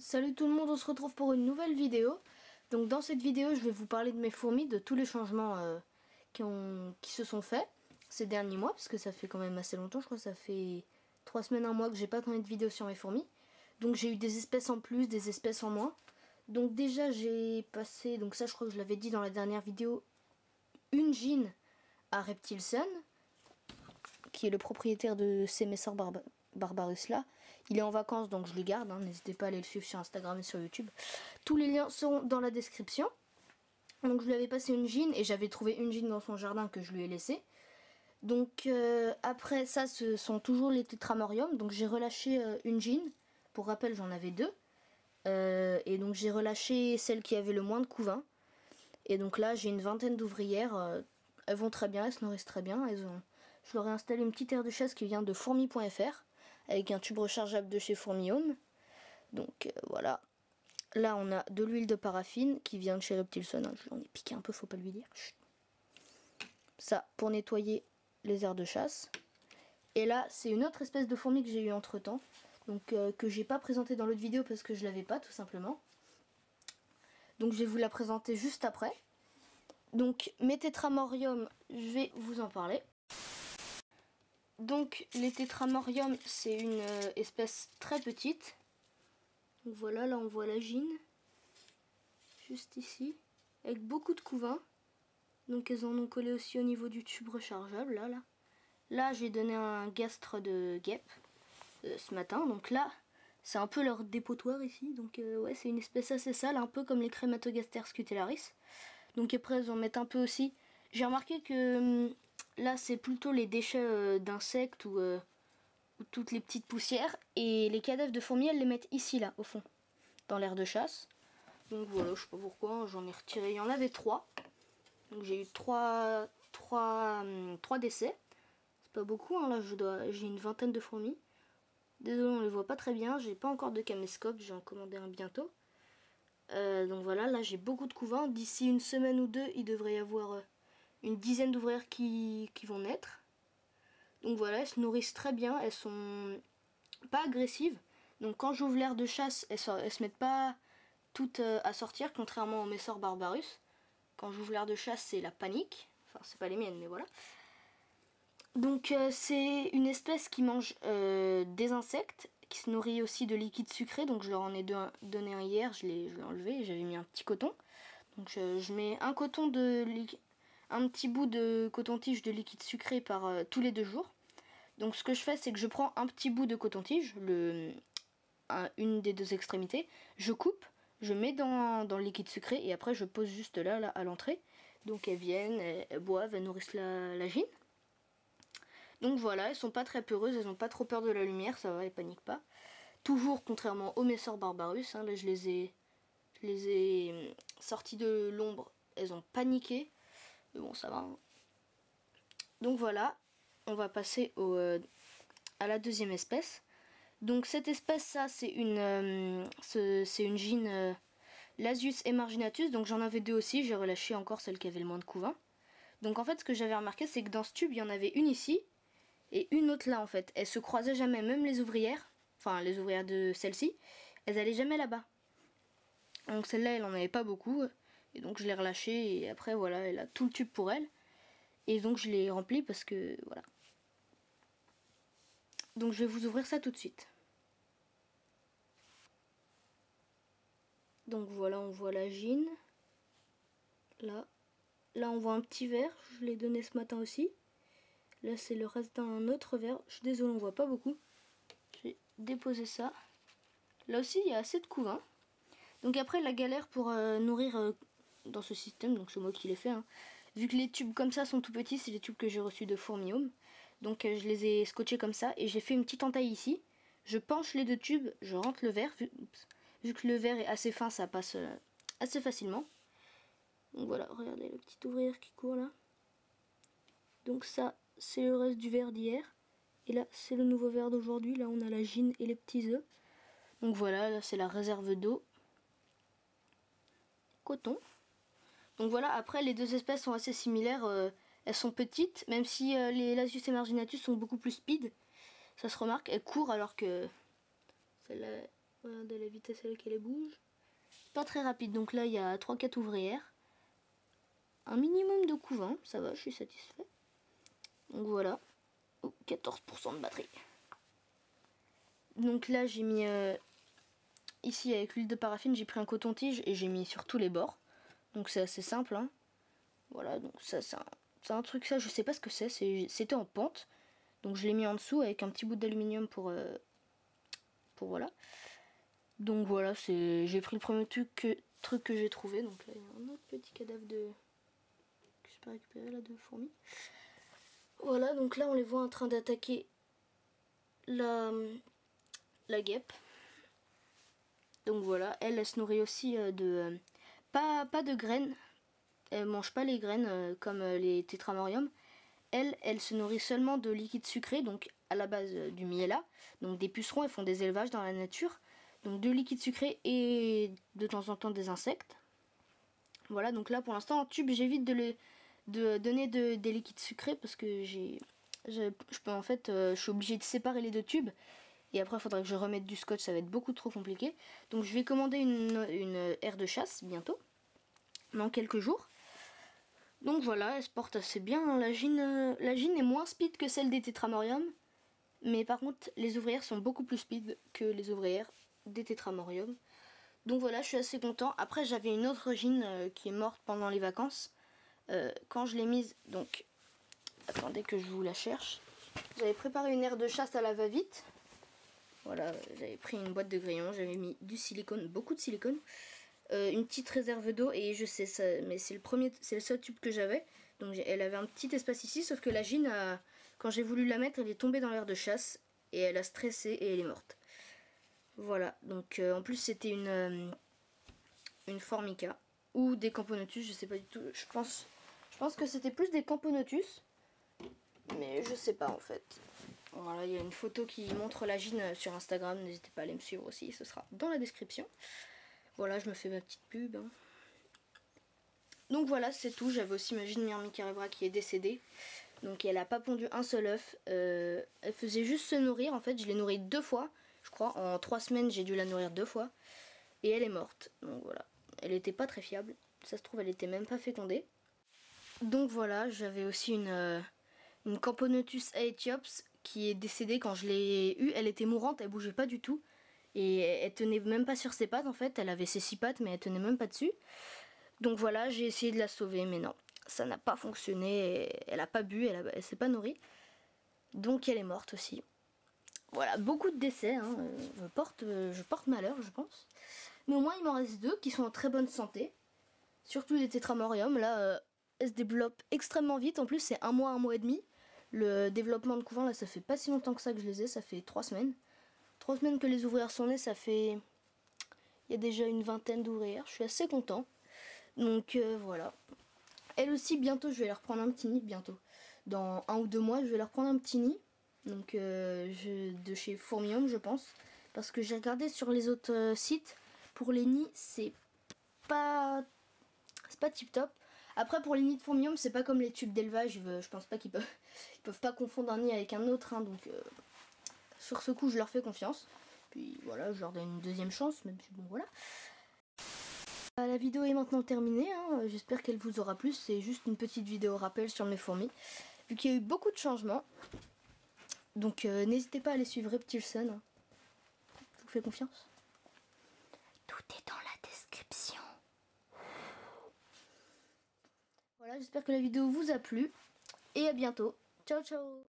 Salut tout le monde, on se retrouve pour une nouvelle vidéo. Donc dans cette vidéo je vais vous parler de mes fourmis, de tous les changements qui se sont faits ces derniers mois, parce que ça fait quand même assez longtemps, je crois que ça fait 3 semaines, un mois que j'ai pas tourné de vidéo sur mes fourmis. Donc j'ai eu des espèces en plus, des espèces en moins. Donc déjà j'ai passé, donc ça je crois que je l'avais dit dans la dernière vidéo, une gine à Reptilson, qui est le propriétaire de ces Messor Barbarus là. Il est en vacances donc je le garde, hein. N'hésitez pas à aller le suivre sur Instagram et sur YouTube. Tous les liens seront dans la description. Donc je lui avais passé une gine et j'avais trouvé une gine dans son jardin que je lui ai laissé. Donc après ça, ce sont toujours les tétramoriums. Donc j'ai relâché une gine. Pour rappel, j'en avais deux. Et donc j'ai relâché celle qui avait le moins de couvain. Et donc là j'ai une vingtaine d'ouvrières. Elles vont très bien, elles se nourrissent très bien. Je leur ai installé une petite aire de chasse qui vient de fourmi.fr avec un tube rechargeable de chez Fourmi Home. Donc voilà. Là on a de l'huile de paraffine qui vient de chez Reptilson. Je l'en ai piqué un peu, faut pas lui dire. Chut. Ça pour nettoyer les aires de chasse. Et là c'est une autre espèce de fourmi que j'ai eu entre temps. Donc que j'ai pas présenté dans l'autre vidéo parce que je l'avais pas tout simplement. Donc je vais vous la présenter juste après. Donc mes tétramoriums, je vais vous en parler. Donc les tétramoriums, c'est une espèce très petite. Donc voilà, là on voit la gine, juste ici, avec beaucoup de couvain. Donc elles en ont collé aussi au niveau du tube rechargeable, là. Là j'ai donné un gastre de guêpe ce matin, donc là c'est un peu leur dépotoir ici. Donc ouais, c'est une espèce assez sale, un peu comme les Crématogaster scutellaris. Donc après elles en mettent un peu aussi. J'ai remarqué que là c'est plutôt les déchets d'insectes ou toutes les petites poussières, et les cadavres de fourmis elles les mettent ici là au fond dans l'aire de chasse. Donc voilà, je sais pas pourquoi, j'en ai retiré, il y en avait 3. Donc j'ai eu 3 décès. C'est pas beaucoup, hein, là j'ai une vingtaine de fourmis. Désolé, on les voit pas très bien, j'ai pas encore de caméscope, j'ai en commandé un bientôt. Donc voilà, là j'ai beaucoup de couvains. D'ici une semaine ou deux, il devrait y avoir une dizaine d'ouvrières qui vont naître. Donc voilà, elles se nourrissent très bien, elles sont pas agressives. Donc quand j'ouvre l'aire de chasse, elles se mettent pas toutes à sortir, contrairement aux Messor Barbarus. Quand j'ouvre l'aire de chasse, c'est la panique. Enfin, c'est pas les miennes, mais voilà. Donc c'est une espèce qui mange des insectes, qui se nourrit aussi de liquide sucré. Donc je leur en ai donné un hier, je l'ai enlevé et j'avais mis un petit coton. Donc je mets un petit bout de coton-tige de liquide sucré par tous les 2 jours. Donc ce que je fais, c'est que je prends un petit bout de coton-tige, une des 2 extrémités, je coupe, je mets dans le liquide sucré et après je pose juste là à l'entrée. Donc elles viennent, elles boivent, elles nourrissent la gine. Donc voilà, elles sont pas très peureuses, elles ont pas trop peur de la lumière, ça va, elles paniquent pas. Toujours contrairement aux Messor Barbarus, hein, là je les ai sorties de l'ombre, elles ont paniqué. Mais bon, ça va. Hein. Donc voilà, on va passer à la deuxième espèce. Donc cette espèce, ça, c'est une gine Lasius emarginatus. Donc j'en avais 2 aussi, j'ai relâché encore celle qui avait le moins de couvain. Donc en fait, ce que j'avais remarqué, c'est que dans ce tube, il y en avait une ici et une autre là en fait. Elles se croisaient jamais, même les ouvrières, enfin les ouvrières de celle-ci, elles allaient jamais là-bas. Donc celle-là, elle en avait pas beaucoup. Et donc je l'ai relâchée et après voilà, elle a tout le tube pour elle. Et donc je l'ai rempli parce que voilà. Donc je vais vous ouvrir ça tout de suite. Donc voilà, on voit la gine. Là on voit un petit verre, je l'ai donné ce matin aussi. Là c'est le reste d'un autre verre. Je suis désolée, on voit pas beaucoup. Je vais déposer ça. Là aussi il y a assez de couvain. Donc après la galère pour nourrir dans ce système, donc c'est moi qui l'ai fait. Hein. Vu que les tubes comme ça sont tout petits, c'est les tubes que j'ai reçus de Fourmi Home. Donc je les ai scotchés comme ça et j'ai fait une petite entaille ici. Je penche les 2 tubes, je rentre le verre. Vu que le verre est assez fin, ça passe assez facilement. Donc voilà, regardez le petit ouvrière qui court là. Donc ça, c'est le reste du verre d'hier. Et là, c'est le nouveau verre d'aujourd'hui. Là, on a la gine et les petits œufs. Donc voilà, là c'est la réserve d'eau. Coton. Donc voilà, après les 2 espèces sont assez similaires, elles sont petites, même si les Lasius emarginatus sont beaucoup plus speed, ça se remarque, elles courent alors que celle-là Regardez la vitesse à laquelle elle bouge. Pas très rapide, donc là il y a 3-4 ouvrières. Un minimum de couvain, ça va, je suis satisfait. Donc voilà. Oh, 14% de batterie. Donc là j'ai mis... ici avec l'huile de paraffine, j'ai pris un coton-tige et j'ai mis sur tous les bords. Donc c'est assez simple. Hein. Voilà, donc ça c'est un truc, ça je sais pas ce que c'est. C'était en pente. Donc je l'ai mis en dessous avec un petit bout d'aluminium pour voilà. Donc voilà, j'ai pris le premier truc que j'ai trouvé. Donc là il y a un autre petit cadavre que je peux récupérer là de fourmis. Voilà, donc là on les voit en train d'attaquer la guêpe. Donc voilà, elle se nourrit aussi de... pas de graines. Elle mange pas les graines comme les tétramoriums. Elle se nourrit seulement de liquide sucré, donc à la base du miella. Donc des pucerons, elles font des élevages dans la nature. Donc de liquide sucré et de temps en temps des insectes. Voilà, donc là pour l'instant en tube j'évite de donner des liquides sucrés parce que je suis obligée de séparer les deux tubes. Et après il faudra que je remette du scotch, ça va être beaucoup trop compliqué. Donc je vais commander une aire de chasse bientôt, dans quelques jours. Donc voilà, elle se porte assez bien. La gine est moins speed que celle des tétramoriums. Mais par contre, les ouvrières sont beaucoup plus speed que les ouvrières des tétramoriums. Donc voilà, je suis assez content. Après, j'avais une autre gine qui est morte pendant les vacances. Quand je l'ai mise, donc... Attendez que je vous la cherche. J'avais préparé une aire de chasse à la va-vite. Voilà, j'avais pris une boîte de grillons, j'avais mis du silicone, beaucoup de silicone. Une petite réserve d'eau et je sais ça, mais c'est le seul tube que j'avais. Donc elle avait un petit espace ici, sauf que la gine, quand j'ai voulu la mettre, elle est tombée dans l'aire de chasse et elle a stressé et elle est morte. Voilà, donc en plus c'était une formica ou des camponotus, je sais pas du tout. Je pense que c'était plus des camponotus, mais je sais pas en fait. Voilà, il y a une photo qui montre la gine sur Instagram, n'hésitez pas à aller me suivre aussi, ce sera dans la description. Voilà, je me fais ma petite pub. Hein. Donc voilà, c'est tout. J'avais aussi ma gine Myrmicaribra qui est décédée. Donc elle a pas pondu un seul œuf. Elle faisait juste se nourrir. En fait, je l'ai nourrie 2 fois. Je crois, en 3 semaines, j'ai dû la nourrir 2 fois. Et elle est morte. Donc voilà. Elle était pas très fiable. Ça se trouve, elle était même pas fécondée. Donc voilà, j'avais aussi une Camponotus aethiops qui est décédée quand je l'ai eue. Elle était mourante, elle bougeait pas du tout. Et elle tenait même pas sur ses pattes en fait. Elle avait ses 6 pattes, mais elle tenait même pas dessus. Donc voilà, j'ai essayé de la sauver, mais non, ça n'a pas fonctionné. Elle a pas bu, elle s'est pas nourrie. Donc elle est morte aussi. Voilà, beaucoup de décès, hein. Je porte malheur, je pense. Mais au moins il m'en reste 2 qui sont en très bonne santé. Surtout les tétramoriums, là, elles se développent extrêmement vite. En plus c'est un mois et demi. Le développement de couvent, là, ça fait pas si longtemps que ça que je les ai, ça fait 3 semaines. 3 semaines que les ouvrières sont nées, ça fait... Il y a déjà une vingtaine d'ouvrières, je suis assez content. Donc voilà. Elle aussi, bientôt, je vais leur prendre un petit nid, bientôt. Dans 1 ou 2 mois, je vais leur prendre un petit nid. Donc de chez Fourmium, je pense. Parce que j'ai regardé sur les autres sites. Pour les nids, c'est pas tip top. Après, pour les nids de Fourmium, c'est pas comme les tubes d'élevage. Je pense pas qu'ils peuvent pas confondre un nid avec un autre. Hein, donc sur ce coup, je leur fais confiance. Puis voilà, je leur donne une deuxième chance. Même si bon, voilà. La vidéo est maintenant terminée, hein. J'espère qu'elle vous aura plu, c'est juste une petite vidéo rappel sur mes fourmis, vu qu'il y a eu beaucoup de changements. Donc n'hésitez pas à aller suivre Reptilson, hein. Je vous fais confiance. Tout est dans la description. Voilà, j'espère que la vidéo vous a plu, et à bientôt. Ciao ciao.